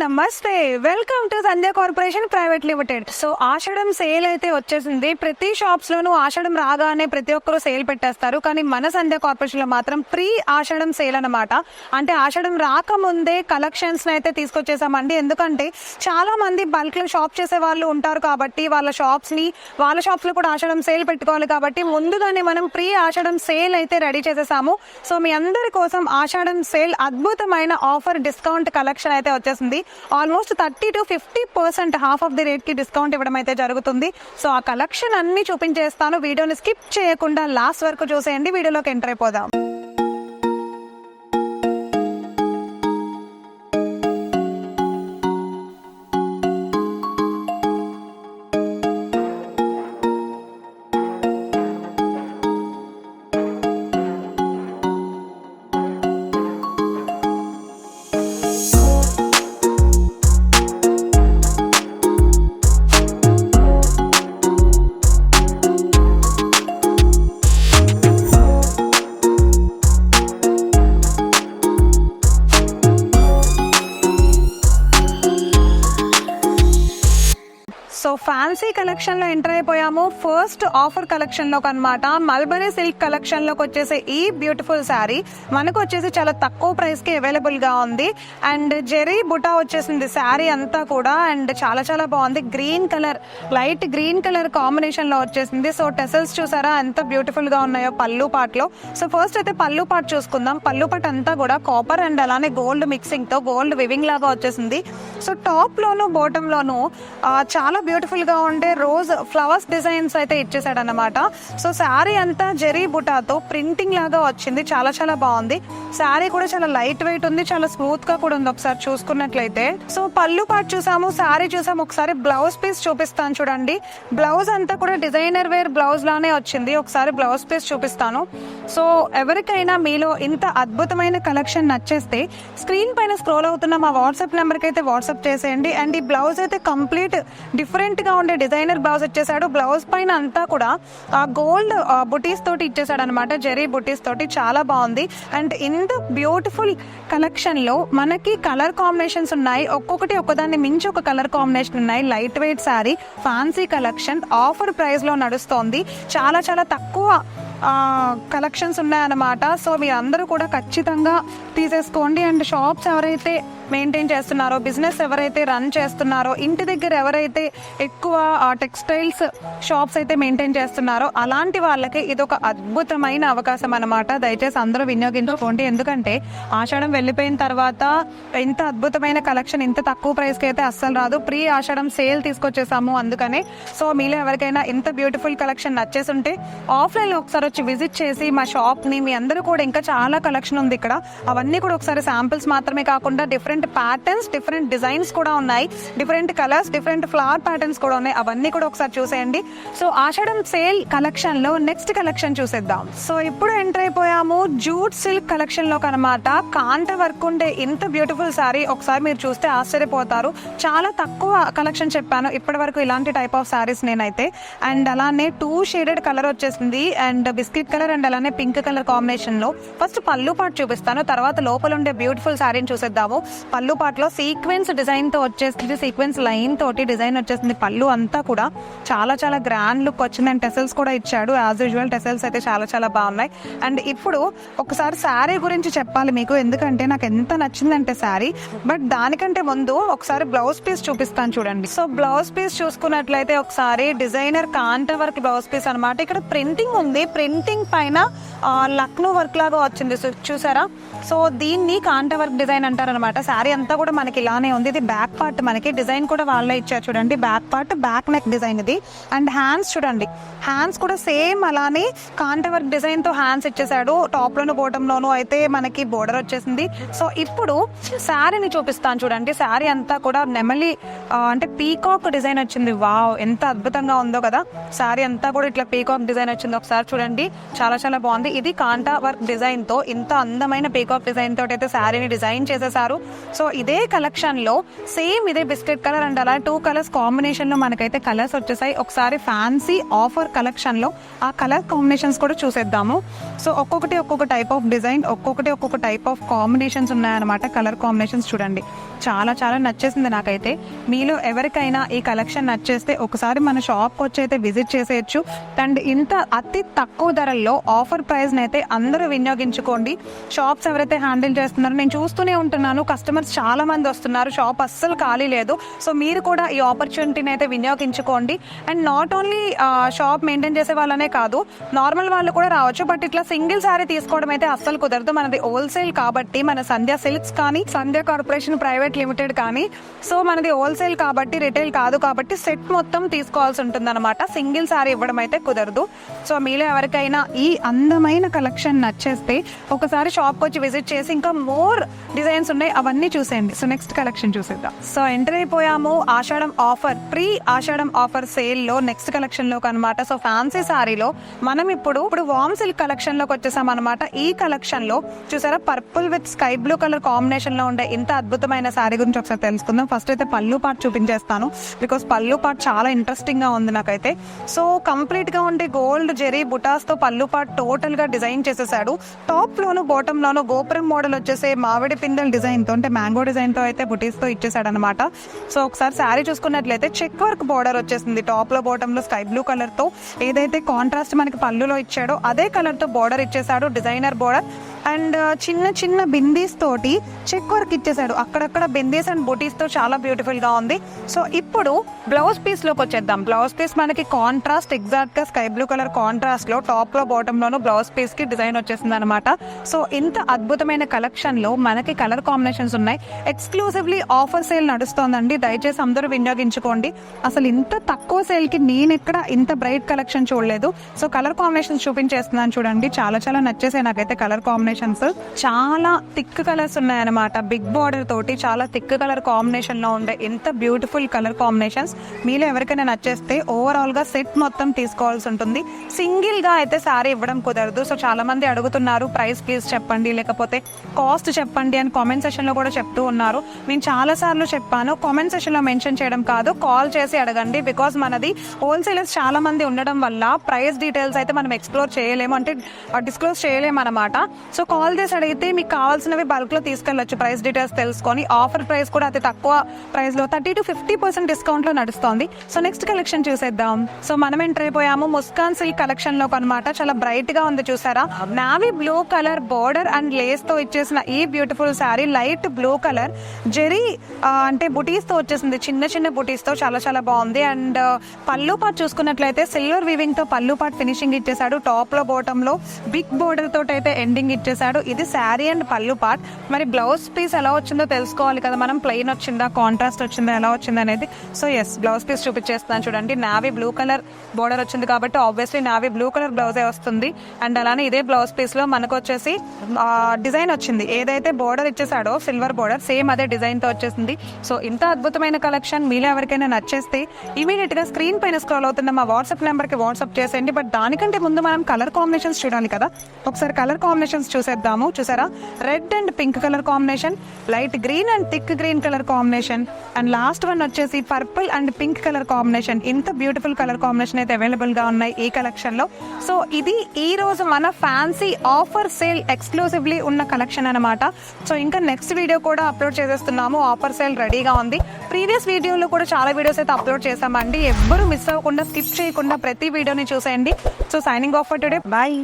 నమస్తే, welcome to Sandhya corporation private limited. So ఆషాఢం sale అయితే వచ్చేసింది. ప్రతి షాప్స్ లోనూ ఆషాఢం రాగానే ప్రతి ఒక్కరు సేల్ పెట్టేస్తారు. కానీ మన సంధ్య కార్పొరేషన్ లో మాత్రం ప్రీ ఆషాఢం సేల్ అన్నమాట. అంటే ఆషాఢం రాకముందే కలెక్షన్స్ అయితే తీసుకొచ్చేసామండి. ఎందుకంటే చాలా మంది బల్క్ లో షాప్ చేసే వాళ్ళు ఉంటారు కాబట్టి వాళ్ళ షాప్స్ లో కూడా ఆషాఢం సేల్ పెట్టుకోవాలి కాబట్టి ముందుగానే మనం ప్రీ ఆషాఢం సేల్ అయితే రెడీ చేసేసాము. సో మీ అందరి కోసం ఆషాఢం సేల్ అద్భుతమైన ఆఫర్ డిస్కౌంట్ కలెక్షన్ అయితే వచ్చేసింది. Almost 30 to 50% half of the rate కి డిస్కౌంట్ ఇవ్వడం అయితే జరుగుతుంది. సో ఆ కలెక్షన్ అన్ని చూపించేస్తాను. వీడియోని స్కిప్ చేయకుండా లాస్ట్ వరకు చూసేయండి. వీడియోలోకి ఎంటర్ అయిపోదాం. సో ఫ్యాన్సీ కలెక్షన్ లో ఎంటర్ అయిపోయాము. ఫస్ట్ ఆఫర్ కలెక్షన్ లోకి అనమాట. మల్బరీ సిల్క్ కలెక్షన్ లోకి వచ్చేసి ఈ బ్యూటిఫుల్ శారీ మనకు వచ్చేసి చాలా తక్కువ ప్రైస్ కి అవైలబుల్ గా ఉంది. అండ్ జెరీ బుటా వచ్చేసింది శారీ అంతా కూడా. అండ్ చాలా చాలా బాగుంది. Green colour, light green colour combination లో వచ్చేసింది. సో టెసల్స్ చూసారా ఎంత బ్యూటిఫుల్ గా ఉన్నాయో పళ్ళు పార్ట్ లో. సో ఫస్ట్ అయితే పళ్ళు పార్ట్ చూసుకుందాం. పళ్ళు పార్ట్ అంతా కూడా కాపర్ అండ్ అలానే గోల్డ్ మిక్సింగ్ తో గోల్డ్ వివింగ్ లాగా వచ్చేసింది. సో టాప్ లోను బాటమ్ లోను చాలా బ్యూటిఫుల్ గా ఉండే రోజ్ ఫ్లవర్స్ డిజైన్స్ అయితే ఇచ్చేసాడు అన్నమాట. సో శారీ అంతా జెరీ బుటాతో ప్రింటింగ్ లాగా వచ్చింది. చాలా చాలా బాగుంది. శారీ కూడా చాలా లైట్ వెయిట్ ఉంది, చాలా స్మూత్ గా కూడా ఉంది ఒకసారి చూసుకున్నట్లయితే. సో పళ్ళు పార్ట్ చూసాము, శారీ చూసాము. ఒకసారి బ్లౌజ్ పీస్ చూపిస్తాను చూడండి. బ్లౌజ్ అంతా కూడా డిజైనర్ వేర్ బ్లౌజ్ లానే వచ్చింది. ఒకసారి బ్లౌజ్ పీస్ చూపిస్తాను. సో ఎవరికైనా మీలో ఇంత అద్భుతమైన కలెక్షన్ నచ్చేస్తే స్క్రీన్ పైన స్క్రోల్ అవుతున్న మా వాట్సాప్ నెంబర్కి అయితే వాట్సాప్ చేసేయండి. అండ్ ఈ బ్లౌజ్ అయితే కంప్లీట్ డిఫరెంట్ గా ఉండే డిజైనర్ బ్లౌజ్ ఇచ్చేసాడు. బ్లౌజ్ పైన అంతా కూడా గోల్డ్ బుటీస్ తోటి ఇచ్చేసాడు అనమాట, జెరీ బుటీస్ తోటి. చాలా బాగుంది. అండ్ ఇంత బ్యూటిఫుల్ కలెక్షన్ లో మనకి కలర్ కాంబినేషన్స్ ఉన్నాయి. ఒక్కొక్కటి ఒక్కదాన్ని మించి ఒక కలర్ కాంబినేషన్ ఉన్నాయి. Light weight sari, fancy collection, offer price లో నడుస్తోంది. చాలా చాలా తక్కువ కలెక్షన్స్ ఉన్నాయన్నమాట. సో మీరు అందరూ కూడా ఖచ్చితంగా తీసేసుకోండి. అండ్ షాప్స్ ఎవరైతే మెయింటైన్ చేస్తున్నారో, బిజినెస్ ఎవరైతే రన్ చేస్తున్నారో, ఇంటి దగ్గర ఎవరైతే ఎక్కువ టెక్స్టైల్స్ షాప్స్ అయితే మెయింటైన్ చేస్తున్నారో అలాంటి వాళ్ళకి ఇది ఒక అద్భుతమైన అవకాశం అన్నమాట. దయచేసి అందరూ వినియోగించుకోండి. ఎందుకంటే ఆషాఢం వెళ్ళిపోయిన తర్వాత ఇంత అద్భుతమైన కలెక్షన్ ఇంత తక్కువ ప్రైస్కి అయితే అస్సలు రాదు. ప్రీ ఆషాఢం సేల్ తీసుకొచ్చేసాము అందుకనే. సో మీలో ఎవరికైనా ఇంత బ్యూటిఫుల్ కలెక్షన్ నచ్చేస్తుంటే ఆఫ్లైన్లో ఒకసారి వచ్చి విజిట్ చేసి మా షాప్ని, మీ అందరూ కూడా ఇంకా చాలా కలెక్షన్ ఉంది ఇక్కడ, అవన్నీ కూడా ఒకసారి శాంపిల్స్ మాత్రమే కాకుండా డిఫరెంట్ ప్యాటర్న్స్, డిఫరెంట్ డిజైన్స్ కూడా ఉన్నాయి, different colours, different flower patterns కూడా ఉన్నాయి. అవన్నీ కూడా ఒకసారి చూసేయండి. సో ఆషాఢం సేల్ కలెక్షన్ లో నెక్స్ట్ కలెక్షన్ చూసేద్దాం. సో ఇప్పుడు ఎంటర్ అయిపోయాము జూట్ సిల్క్ కలెక్షన్ లోకి అనమాట. కాంట వర్క్ ఉండే ఇంత బ్యూటిఫుల్ శారీ ఒకసారి మీరు చూస్తే ఆశ్చర్యపోతారు. చాలా తక్కువ కలెక్షన్ చెప్పాను ఇప్పటి వరకు ఇలాంటి టైప్ ఆఫ్ శారీస్ నేనైతే. అండ్ అలానే 2 షేడెడ్ కలర్ వచ్చేసింది. అండ్ బిస్కెట్ కలర్ అండ్ అలానే పింక్ కలర్ కాంబినేషన్ లో. ఫస్ట్ పళ్ళు పార్ట్ చూపిస్తాను, తర్వాత లోపల ఉండే బ్యూటిఫుల్ శారీని చూసేద్దాము. పళ్ళు పాటలో సీక్వెన్స్ డిజైన్ తో వచ్చేసింది, సీక్వెన్స్ లైన్ తోటి డిజైన్ వచ్చేసింది. పళ్ళు అంతా కూడా చాలా చాలా గ్రాండ్ లుక్ వచ్చింది. అండ్ టెసల్స్ కూడా ఇచ్చాడు. యాజ్ యూజువల్ టెసల్స్ అయితే చాలా చాలా బాగున్నాయి. అండ్ ఇప్పుడు ఒకసారి శారీ గురించి చెప్పాలి మీకు, ఎందుకంటే నాకు ఎంత నచ్చిందంటే శారీ. బట్ దానికంటే ముందు ఒకసారి బ్లౌజ్ పీస్ చూపిస్తాను చూడండి. సో బ్లౌజ్ పీస్ చూసుకున్నట్లయితే ఒకసారి డిజైనర్ కాంట వర్క్ బ్లౌజ్ పీస్ అనమాట. ఇక్కడ ప్రింటింగ్ ఉంది, ప్రింటింగ్ పైన లక్నో వర్క్ లాగా వచ్చింది చూసారా. సో దీన్ని కాంట వర్క్ డిజైన్ అంటారనమాట. శారీ అంతా కూడా మనకి ఇలానే ఉంది. ఇది బ్యాక్ పార్ట్, మనకి డిజైన్ కూడా వాళ్ళే ఇచ్చారు చూడండి. Back part back neck design ఇది. అండ్ హ్యాండ్స్ చూడండి, హ్యాండ్స్ కూడా సేమ్ అలానే కాంట వర్క్ డిజైన్ తో హ్యాండ్స్ ఇచ్చేసాడు. టాప్ లోను బాటమ్ లోను అయితే మనకి బోర్డర్ వచ్చేసింది. సో ఇప్పుడు శారీని చూపిస్తాను చూడండి. శారీ అంతా కూడా నెమలి అంటే పీకాక్ డిజైన్ వచ్చింది. వావ్ ఎంత అద్భుతంగా ఉందో కదా. శారీ అంతా కూడా ఇట్లా పీకాక్ డిజైన్ వచ్చింది. ఒకసారి చూడండి. చూడండి, చాలా చాలా బాగుంది. ఇది కాంటా వర్క్ డిజైన్ తో, ఇంత అందమైన పీకాక్ డిజైన్ తోటి అయితే శారీని డిజైన్ చేసేసారు. సో ఇదే కలెక్షన్ లో సేమ్ ఇదే బిస్కెట్ కలర్ అండ్ అలా 2 కలర్స్ కాంబినేషన్ లో మనకైతే కలర్స్ వచ్చేసాయి. ఒకసారి ఫ్యాన్సీ ఆఫర్ కలెక్షన్ లో ఆ కలర్ కాంబినేషన్స్ కూడా చూసేద్దాము. సో ఒక్కొక్కటి ఒక్కొక్క టైప్ ఆఫ్ డిజైన్, ఒక్కొక్కటి ఒక్కొక్క టైప్ ఆఫ్ కాంబినేషన్స్ ఉన్నాయన్నమాట. కలర్ కాంబినేషన్స్ చూడండి, చాలా చాలా నచ్చేసింది నాకైతే. మీలో ఎవరికైనా ఈ కలెక్షన్ నచ్చేస్తే ఒకసారి మన షాప్కి వచ్చి అయితే విజిట్ చేసేయచ్చు. అండ్ ఇంత అతి తక్కువ ధరల్లో ఆఫర్ ప్రైస్ అయితే అందరూ వినియోగించుకోండి. షాప్స్ ఎవరైతే హ్యాండిల్ చేస్తున్నారో నేను చూస్తూనే ఉంటున్నాను, కస్టమర్స్ చాలా మంది వస్తున్నారు, షాప్ అస్సలు ఖాళీ లేదు. సో మీరు కూడా ఈ ఆపర్చునిటీని అయితే వినియోగించుకోండి. And not only shop maintain చేసే వాళ్ళనే కాదు, నార్మల్ వాళ్ళు కూడా రావచ్చు. బట్ ఇట్లా సింగిల్ శారీ తీసుకోవడం అయితే అస్సలు కుదరదు. మనది హోల్సేల్ కాబట్టి, మన సంధ్య సిల్క్స్ కానీ సంధ్య కార్పొరేషన్ ప్రైవేట్ లిమిటెడ్ కానీ, సో మనది హోల్సేల్ కాబట్టి రిటైల్ కాదు కాబట్టి సెట్ మొత్తం తీసుకోవాల్సి ఉంటుంది అనమాట. సింగిల్ శారీ ఇవ్వడం అయితే కుదరదు. సో మీలో ఎవరికైనా ఈ అందమైన కలెక్షన్ నచ్చేస్తే ఒకసారి షాప్కి వచ్చి విజిట్ చేసి ఇంకా మోర్ డిజైన్స్ ఉన్నాయి, అవన్నీ చూసేయండి. సో నెక్స్ట్ కలెక్షన్ చూసేద్దాం. సో ఎంటర్ అయిపోయాము ఆషాఢం ఆఫర్, ప్రీ ఆషాఢం ఆఫర్ సేల్ లో నెక్స్ట్ కలెక్షన్ లోకి అనమాట. సో ఫ్యాన్సీ శారీలో మనం ఇప్పుడు వామ్ సిల్క్ కలెక్షన్ లోకి వచ్చేసాం అనమాట. ఈ కలెక్షన్ లో చూసారా, purple with sky blue colour combination లో ఉండే ఇంత అద్భుతమైన శారీ గురించి ఒకసారి తెలుసుకుందాం. ఫస్ట్ అయితే పళ్ళు పార్ట్ చూపించేస్తాను, బికాస్ పళ్ళు పార్ట్ చాలా ఇంట్రెస్టింగ్ గా ఉంది నాకైతే. సో కంప్లీట్ గా ఉండే గోల్డ్ జెరీ బుటాస్ తో పళ్ళు పార్ట్ టోటల్ గా డిజైన్ చేసేసాడు. టాప్ లోను బాటమ్ లోను గోపురం మోడల్ వచ్చేసి మామిడి పిందెల్ డిజైన్ తో, అంటే మ్యాంగో డిజైన్ తో అయితే బుటీస్ తో ఇచ్చేసాడు అనమాట. సో ఒకసారి శారీ చూసుకున్నట్లయితే చెక్ వర్క్ బోర్డర్ వచ్చేసింది. టాప్ లో బాటమ్ లో స్కై బ్లూ కలర్ తో ఏదైతే కాంట్రాస్ట్ మనకి పళ్ళులో ఇచ్చాడో అదే కలర్ తో బోర్డర్ ఇచ్చేసాడు, డిజైనర్ బోర్డర్. అండ్ చిన్న చిన్న బిందీస్ తోటి చెక్ వర్క్ ఇచ్చేసాడు, అక్కడక్కడ బిందీస్ అండ్ బుటీస్ తో చాలా బ్యూటిఫుల్ గా ఉంది. సో ఇప్పుడు బ్లౌజ్ పీస్ లోకి వచ్చేద్దాం. బ్లౌజ్ పీస్ మనకి కాంట్రాస్ట్ ఎగ్జాక్ట్ గా స్కై బ్లూ కలర్ కాంట్రాస్ట్ లో టాప్ లో బాటమ్ లోను బ్లౌజ్ పీస్ కి డిజైన్ వచ్చేసింది అనమాట. సో ఇంత అద్భుతమైన కలెక్షన్ లో మనకి కలర్ కాంబినేషన్స్ ఉన్నాయి. ఎక్స్క్లూజివ్లీ ఆఫర్ సేల్ నడుస్తోందండి, దయచేసి అందరూ వినియోగించుకోండి. అసలు ఇంత తక్కువ సేల్ కి నేను ఎక్కడ ఇంత బ్రైట్ కలెక్షన్ చూడలేదు. సో కలర్ కాంబినేషన్స్ చూపించేస్తున్నాను చూడండి, చాలా చాలా నచ్చేసాయి నాకైతే కలర్ కాంబినేషన్స్. చాలా థిక్ కలర్స్ ఉన్నాయన్నమాట, బిగ్ బార్డర్ తోటి చాలా థిక్ కలర్ కాంబినేషన్ లో ఉండే ఎంత బ్యూటిఫుల్ కలర్ కాంబినేషన్స్. మీలో ఎవరికైనా నచ్చేస్తే ఓవరాల్ గా సెట్ మొత్తం తీసుకోవాల్సి ఉంటుంది, సింగిల్ గా అయితే శారీ ఇవ్వడం కుదరదు. సో చాలా మంది అడుగుతున్నారు ప్రైస్ ప్లీజ్ చెప్పండి, లేకపోతే కాస్ట్ చెప్పండి అని కామెంట్ సెషన్ లో కూడా చెప్తూ ఉన్నారు. నేను చాలా సార్లు చెప్పాను, కామెంట్ సెషన్ లో మెన్షన్ చేయడం కాదు, కాల్ చేసి అడగండి. బికాస్ మనది హోల్సేలర్స్ చాలా మంది ఉండడం వల్ల ప్రైస్ డీటెయిల్స్ అయితే మనం ఎక్స్ప్లోర్ చేయలేము, అంటే డిస్క్లోజ్ చేయలేము అనమాట. సో కాల్ చేసి అడిగితే మీకు కావాల్సినవి బల్క్ లో తీసుకెళ్లొచ్చు, ప్రైస్ డీటెయిల్స్ తెలుసుకొని. ఆఫర్ ప్రైస్ కూడా అతి తక్కువ ప్రైస్ లో 30 to 50% డిస్కౌంట్ లో నడుస్తోంది. సో నెక్స్ట్ కలెక్షన్ చూసేద్దాం. సో మనం ఎంటర్ అయిపోయాము ముస్కాన్ సిల్క్ కలెక్షన్ లోకి అనమాట. చాలా బ్రైట్ గా ఉంది చూసారా, navy blue colour border and lace తో ఇచ్చేసిన ఈ beautiful sari light blue colour zari అంటే బుటీస్ తో వచ్చేసింది, చిన్న చిన్న బుటీస్ తో చాలా చాలా బాగుంది. అండ్ పళ్ళు పార్ట్ చూసుకున్నట్లయితే సిల్వర్ వీవింగ్ తో పళ్ళు పార్ట్ ఫినిషింగ్ ఇచ్చేసాడు. టాప్ లో బాటమ్ లో బిగ్ బోర్డర్ తోటి అయితే ఎండింగ్ ఇచ్చేసాడు. ఇది శారీ అండ్ పళ్ళు పార్ట్. మరి బ్లౌజ్ పీస్ ఎలా వచ్చిందో తెలుసుకోవాలి కదా మనం, ప్లెయిన్ వచ్చిందా కాంట్రాస్ట్ వచ్చిందా ఎలా వచ్చింది అనేది. సో ఎస్, బ్లౌజ్ పీస్ చూపించేస్తున్నాను చూడండి. నావీ బ్లూ కలర్ బోర్డర్ వచ్చింది కాబట్టి ఆబ్వియస్లీ నావీ బ్లూ కలర్ బ్లౌజే వస్తుంది. అండ్ అలానే ఇదే బ్లౌజ్ పీస్ లో మనకు వచ్చేసి డిజైన్ వచ్చింది, ఏదైతే బోర్డర్ ఇచ్చేసాడో సిల్వర్ బోర్డర్ సేమ్ అదే డిజైన్ తో వచ్చేసింది. సో ఇంత అద్భుతమైన కలెక్షన్ మీలో ఎవరికైనా నచ్చేస్తే ఇమీడియట్ గా స్క్రీన్ పైన స్క్రోల్ అవుతున్న మా వాట్సాప్ నెంబర్ కి వాట్సాప్ చేసేయండి. బట్ దానికంటే ముందు మనం కలర్ కాంబినేషన్స్ చూడాలి కదా, ఒకసారి కలర్ కాంబినేషన్స్ చూసేద్దాము. చూసారా, red and pink colour combination, light green and thick green colour combination, and last one వచ్చేసి purple and pink colour combination. ఇంత బ్యూటిఫుల్ కలర్ కాంబినేషన్ అయితే అవైలబుల్ గా ఉన్నాయి ఈ కలెక్షన్ లో. సో ఇది ఈ రోజు మన ఫ్యాన్సీ ఆఫర్ సేల్ ఎక్స్క్లూసివ్లీ ఉన్న కలెక్షన్ అనమాట. సో ఇంకా నెక్స్ట్ వీడియో కూడా అప్లోడ్ చేసేస్తున్నాము, ఆఫర్ సేల్ రెడీగా ఉంది. ప్రీవియస్ వీడియోలో కూడా చాలా వీడియోస్ అయితే అప్లోడ్ చేసామండి, ఎవ్వరూ మిస్ అవ్వకుండా స్కిప్ చేయకుండా ప్రతి వీడియోని చూసేయండి. So signing off for today, bye.